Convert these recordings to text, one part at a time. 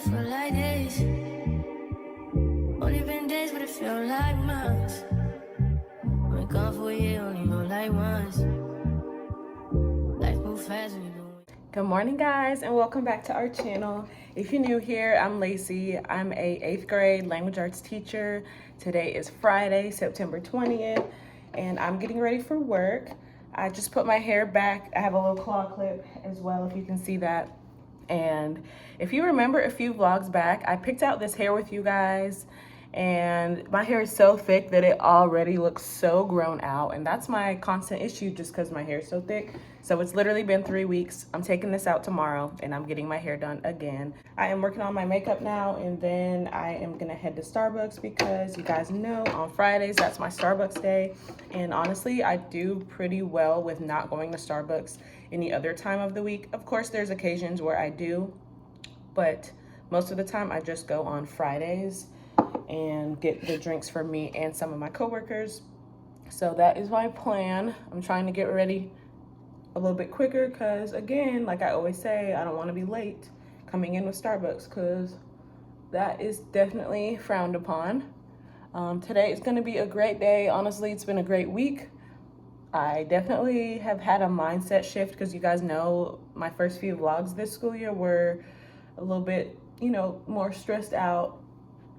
it feel like days. Only been days, but it feel like months. Been gone for a year, only know like once. Life move fast when you do. Good morning, guys, and welcome back to our channel. If you're new here, I'm Lacey. I'm a 8th grade language arts teacher. Today is Friday, September 20th, and I'm getting ready for work. I just put my hair back. I have a little claw clip as well, if you can see that. And if you remember a few vlogs back, I picked out this hair with you guys, and my hair is so thick that it already looks so grown out, and that's my constant issue just because my hair is so thick. So it's literally been 3 weeks. I'm taking this out tomorrow and I'm getting my hair done again. I am working on my makeup now, and then I am gonna head to Starbucks because you guys know on Fridays that's my Starbucks day. And honestly, I do pretty well with not going to Starbucks any other time of the week. Of course, there's occasions where I do, but most of the time I just go on Fridays and get the drinks for me and some of my coworkers. So that is my plan. I'm trying to get ready a little bit quicker because, again, like I always say, I don't want to be late coming in with Starbucks because that is definitely frowned upon. Today is going to be a great day. Honestly, it's been a great week. I definitely have had a mindset shift because you guys know my first few vlogs this school year were a little bit, more stressed out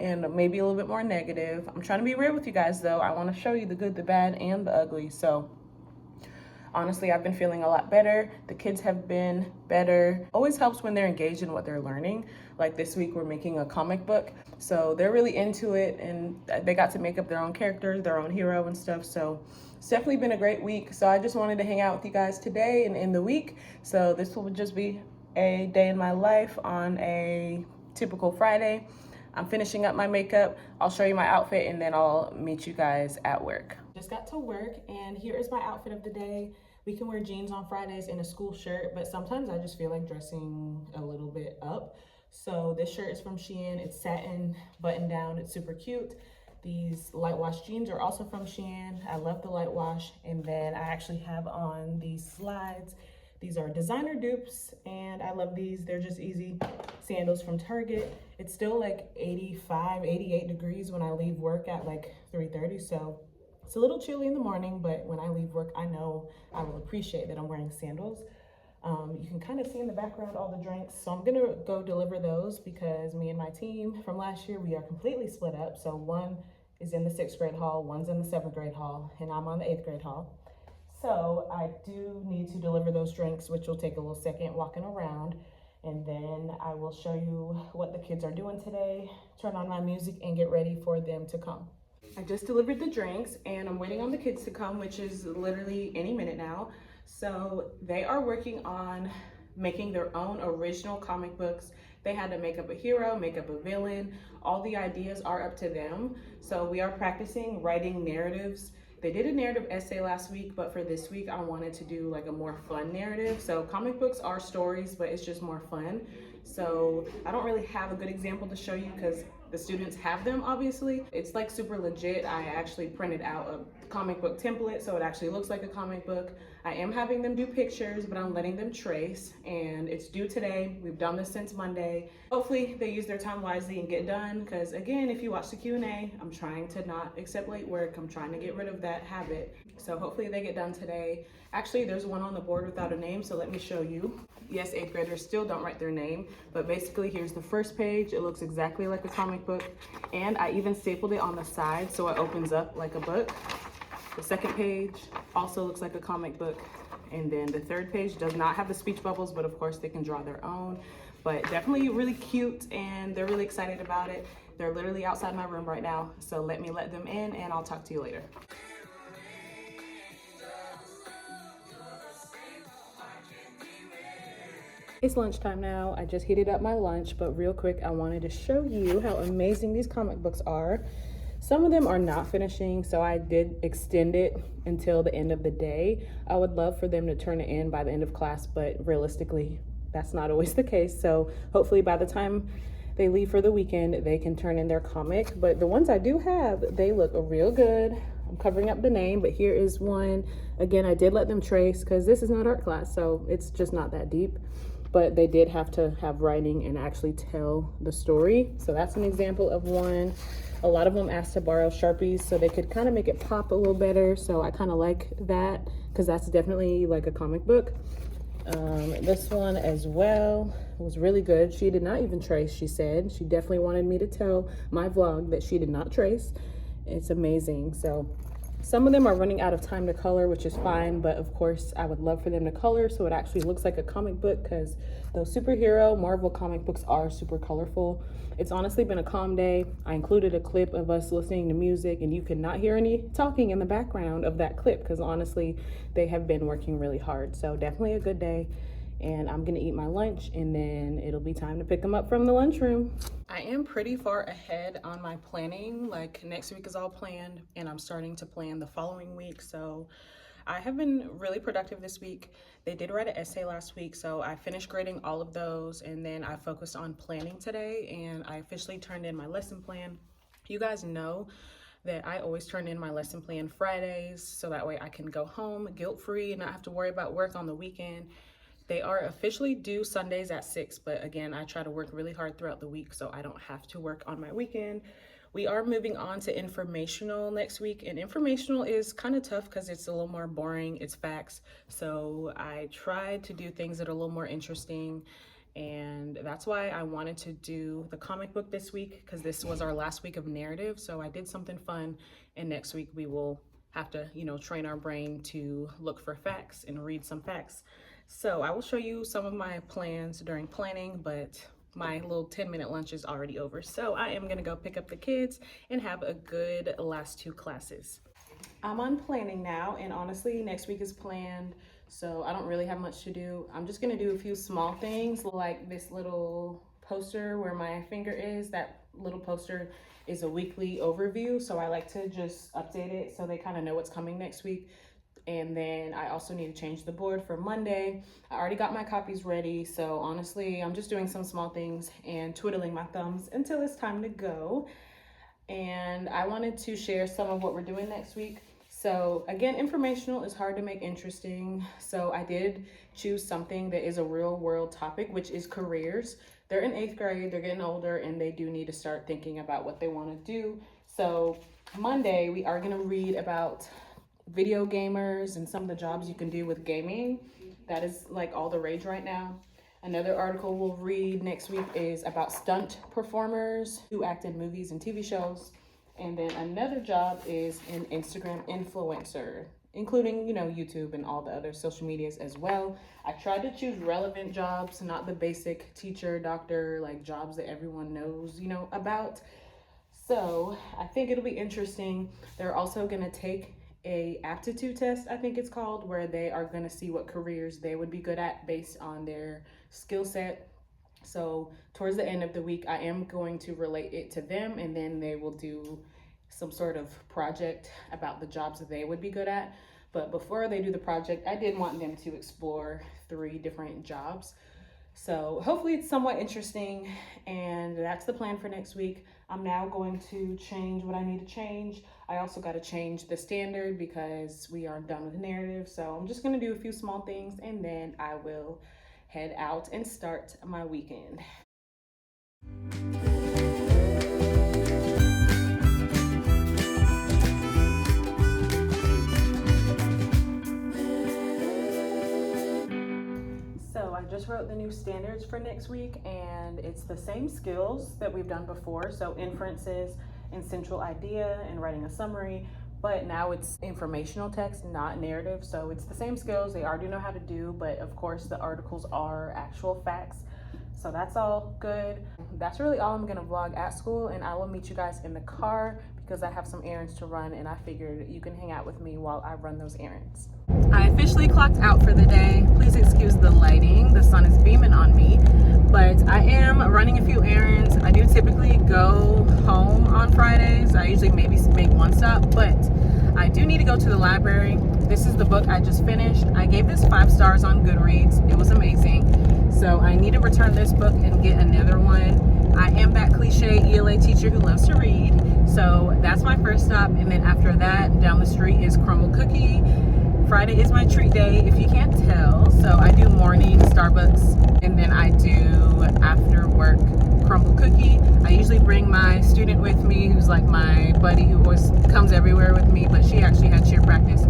and maybe a little bit more negative. I'm trying to be real with you guys though. I want to show you the good, the bad, and the ugly. So honestly, I've been feeling a lot better. The kids have been better. Always helps when they're engaged in what they're learning. Like this week, we're making a comic book. So they're really into it, and they got to make up their own characters, their own hero and stuff. So it's definitely been a great week. So I just wanted to hang out with you guys today and in the week. So this will just be a day in my life on a typical Friday. I'm finishing up my makeup. I'll show you my outfit and then I'll meet you guys at work. Just got to work and here is my outfit of the day. We can wear jeans on Fridays and a school shirt, but sometimes I just feel like dressing a little bit up. So this shirt is from Shein. It's satin, button down. It's super cute. These light wash jeans are also from Shein. I love the light wash. And then I actually have on these slides. These are designer dupes and I love these. They're just easy sandals from Target. It's still like 85, 88 degrees when I leave work at like 3:30. So it's a little chilly in the morning, but when I leave work, I know I will appreciate that I'm wearing sandals. You can kind of see in the background all the drinks. So I'm gonna go deliver those because me and my team from last year, we are completely split up. So one is in the 6th grade hall, one's in the 7th grade hall, and I'm on the 8th grade hall. So I do need to deliver those drinks, which will take a little second walking around. And then I will show you what the kids are doing today, turn on my music and get ready for them to come. I just delivered the drinks and I'm waiting on the kids to come, which is literally any minute now. So they are working on making their own original comic books. They had to make up a hero, make up a villain. All the ideas are up to them. So we are practicing writing narratives. They did a narrative essay last week, but for this week, I wanted to do like a more fun narrative. So comic books are stories, but it's just more fun. So I don't really have a good example to show you because the students have them, obviously. It's like super legit. I actually printed out a comic book template, so it actually looks like a comic book. I am having them do pictures, but I'm letting them trace, and it's due today. We've done this since Monday. Hopefully they use their time wisely and get done, because again, if you watch the Q&A, I'm trying to not accept late work. I'm trying to get rid of that habit. So hopefully they get done today. Actually, there's one on the board without a name, so let me show you. Yes, 8th graders still don't write their name, but basically here's the first page. It looks exactly like a comic book, and I even stapled it on the side so it opens up like a book. The second page also looks like a comic book, and then the third page does not have the speech bubbles, but of course they can draw their own. But definitely really cute, and they're really excited about it. They're literally outside my room right now, so let me let them in and I'll talk to you later. It's lunchtime now. I just heated up my lunch, but real quick, I wanted to show you how amazing these comic books are. Some of them are not finishing, so I did extend it until the end of the day. I would love for them to turn it in by the end of class, but realistically, that's not always the case. So hopefully by the time they leave for the weekend, they can turn in their comic. But the ones I do have, they look real good. I'm covering up the name, but here is one. Again, I did let them trace because this is not art class, so it's just not that deep. but they did have to have writing and actually tell the story. So that's an example of one. A lot of them asked to borrow Sharpies so they could kind of make it pop a little better. So I kind of like that because that's definitely like a comic book. This one as well was really good. She did not even trace, she said. She definitely wanted me to tell my vlog that she did not trace. It's amazing. So some of them are running out of time to color, which is fine, but of course I would love for them to color so it actually looks like a comic book, because those superhero Marvel comic books are super colorful. It's honestly been a calm day. I included a clip of us listening to music, and you cannot hear any talking in the background of that clip because honestly they have been working really hard. So definitely a good day, and I'm gonna eat my lunch and then it'll be time to pick them up from the lunchroom. I am pretty far ahead on my planning. Like next week is all planned and I'm starting to plan the following week. So I have been really productive this week. They did write an essay last week, so I finished grading all of those, and then I focused on planning today, and I officially turned in my lesson plan. You guys know that I always turn in my lesson plan Fridays, so that way I can go home guilt-free and not have to worry about work on the weekend. They are officially due Sundays at 6, but again, I try to work really hard throughout the week so I don't have to work on my weekend. We are moving on to informational next week, and informational is kind of tough because it's a little more boring. It's facts. So I tried to do things that are a little more interesting, and that's why I wanted to do the comic book this week, because this was our last week of narrative. So I did something fun, and next week we will have to, train our brain to look for facts and read some facts. So I will show you some of my plans during planning, but my little 10-minute lunch is already over. So I am gonna go pick up the kids and have a good last 2 classes. I'm on planning now, and honestly, next week is planned, so I don't really have much to do. I'm just gonna do a few small things, like this little poster where my finger is. That little poster is a weekly overview, so I like to just update it so they kind of know what's coming next week. And then I also need to change the board for Monday. I already got my copies ready, so honestly, I'm just doing some small things and twiddling my thumbs until it's time to go. And I wanted to share some of what we're doing next week. So again, informational is hard to make interesting. So I did choose something that is a real world topic, which is careers. They're in 8th grade, they're getting older, and they do need to start thinking about what they want to do. So Monday, we are gonna read about video gamers and some of the jobs you can do with gaming. That is like all the rage right now. Another article we'll read next week is about stunt performers who act in movies and TV shows. And then another job is an Instagram influencer, including, YouTube and all the other social medias as well. I tried to choose relevant jobs, not the basic teacher, doctor, like jobs that everyone knows, about. So I think it'll be interesting. They're also gonna take a aptitude test, I think it's called, where they are going to see what careers they would be good at based on their skill set. So towards the end of the week, I am going to relate it to them, and then they will do some sort of project about the jobs that they would be good at. But before they do the project, I did want them to explore 3 different jobs. So hopefully it's somewhat interesting, and that's the plan for next week. I'm now going to change what I need to change. I also got to change the standard because we are done with narrative. So I'm just going to do a few small things, and then I will head out and start my weekend. So I just wrote the new standards for next week, and it's the same skills that we've done before. So inferences and central idea and writing a summary, but now it's informational text, not narrative. So it's the same skills they already know how to do, but of course the articles are actual facts. So that's all good. That's really all I'm gonna vlog at school, and I will meet you guys in the car because I have some errands to run, and I figured you can hang out with me while I run those errands. I officially clocked out for the day. Please excuse the lighting. The sun is beaming on me, but I am running a few errands. I do typically go home on Fridays. I usually maybe make one stop, but I do need to go to the library. This is the book I just finished. I gave this 5 stars on Goodreads. It was amazing. So I need to return this book and get another one. I am that cliche ELA teacher who loves to read. So that's my first stop. And then after that, down the street is Crumble Cookie Friday is my treat day, if you can't tell. So I do morning Starbucks, and then I do after work crumble cookie. I usually bring my student with me who's like my buddy who always comes everywhere with me, but she actually had cheer practice.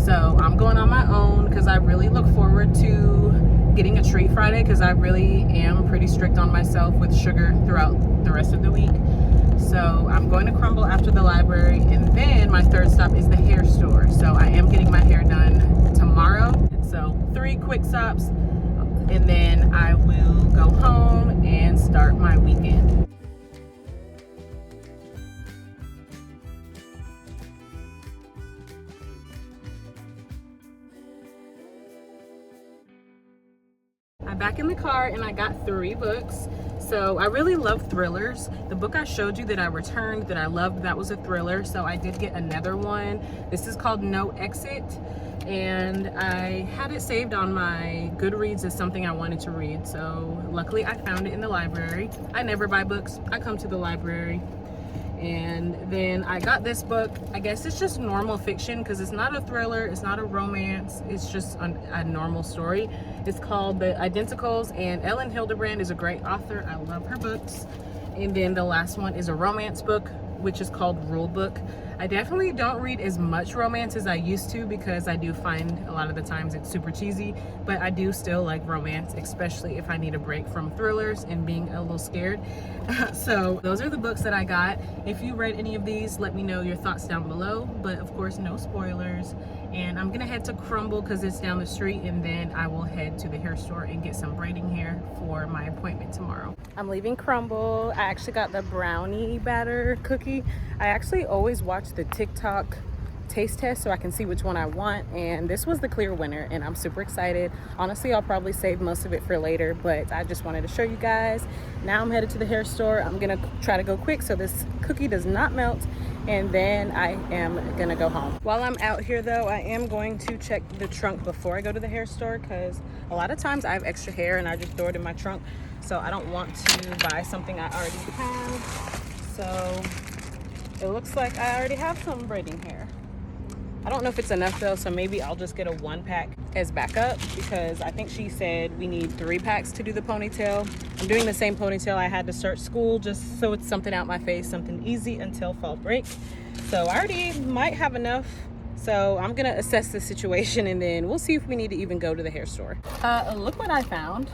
So I'm going on my own because I really look forward to getting a treat Friday, because I really am pretty strict on myself with sugar throughout the rest of the week. So I'm going to crumble after the library, and then my third stop is the hair store. So I am getting my hair done tomorrow. So 3 quick stops, and then I will go home and start my weekend. I'm back in the car and I got 3 books. So I really love thrillers. The book I showed you that I returned that I loved, that was a thriller. So I did get another one. This is called No Exit, and I had it saved on my Goodreads as something I wanted to read. So luckily I found it in the library. I never buy books. I come to the library. And then I got this book. I guess it's just normal fiction because it's not a thriller, it's not a romance, it's just a normal story. It's called The Identicals, and Ellen Hildebrand is a great author. I love her books. And then the last one is a romance book, which is called Rule Book. I definitely don't read as much romance as I used to because I do find a lot of the times it's super cheesy, but I do still like romance, especially if I need a break from thrillers and being a little scared. So those are the books that I got. If you read any of these, let me know your thoughts down below, but of course no spoilers. And I'm gonna head to Crumble because it's down the street, and then I will head to the hair store and get some braiding hair for my appointment tomorrow. I'm leaving Crumble. I actually got the brownie batter cookie. I actually always watch the TikTok taste test so I can see which one I want, and this was the clear winner, and I'm super excited. Honestly, I'll probably save most of it for later, but I just wanted to show you guys. Now I'm headed to the hair store. I'm gonna try to go quick so this cookie does not melt, and then I am gonna go home. While I'm out here though, I am going to check the trunk before I go to the hair store, because a lot of times I have extra hair and I just throw it in my trunk, so I don't want to buy something I already have. So it looks like I already have some braiding hair. I don't know if it's enough though, so maybe I'll just get a 1-pack as backup, because I think she said we need 3 packs to do the ponytail. I'm doing the same ponytail I had to start school, just so it's something out my face, something easy until fall break. So I already might have enough. So I'm gonna assess the situation, and then we'll see if we need to even go to the hair store. Look what I found.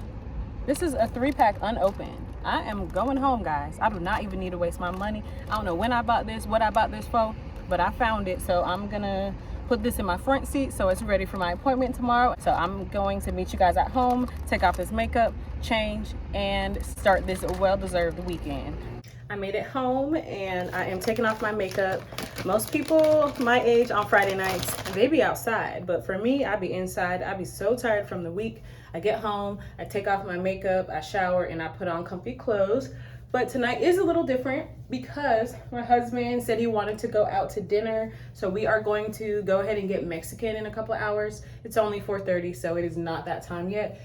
This is a 3-pack unopened. I am going home, guys. I do not even need to waste my money. I don't know when I bought this, what I bought this for, but I found it. So I'm gonna put this in my front seat so it's ready for my appointment tomorrow. So I'm going to meet you guys at home, take off this makeup, change, and start this well-deserved weekend. I made it home and I am taking off my makeup. Most people my age on Friday nights, they be outside, but for me, I be inside. I be so tired from the week. I get home, I take off my makeup, I shower, and I put on comfy clothes. But tonight is a little different because my husband said he wanted to go out to dinner. So we are going to go ahead and get Mexican in a couple hours. It's only 4:30, so it is not that time yet.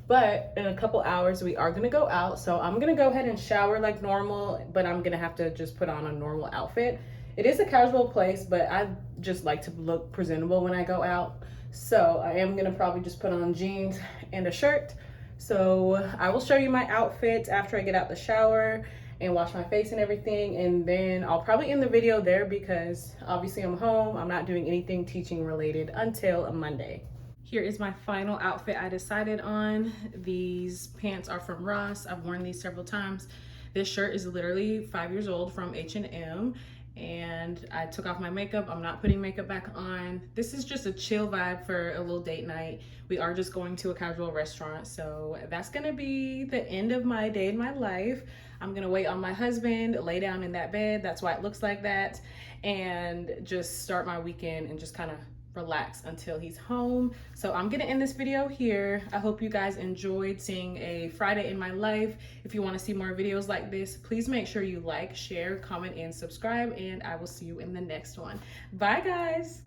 But in a couple hours, we are gonna go out. So I'm gonna go ahead and shower like normal, but I'm gonna have to just put on a normal outfit. It is a casual place, but I just like to look presentable when I go out. So I am gonna probably just put on jeans and a shirt. So I will show you my outfit after I get out the shower and wash my face and everything, and then I'll probably end the video there because obviously I'm home. I'm not doing anything teaching related until a Monday. Here is my final outfit I decided on. These pants are from Ross. I've worn these several times. This shirt is literally 5 years old from H&M, and I took off my makeup. I'm not putting makeup back on. This is just a chill vibe for a little date night. We are just going to a casual restaurant, so that's gonna be the end of my day in my life. I'm gonna wait on my husband, lay down in that bed, that's why it looks like that, and just start my weekend and just kind of relax until he's home. So I'm gonna end this video here. I hope you guys enjoyed seeing a Friday in my life. If you want to see more videos like this, please make sure you like, share, comment, and subscribe, and I will see you in the next one. Bye guys.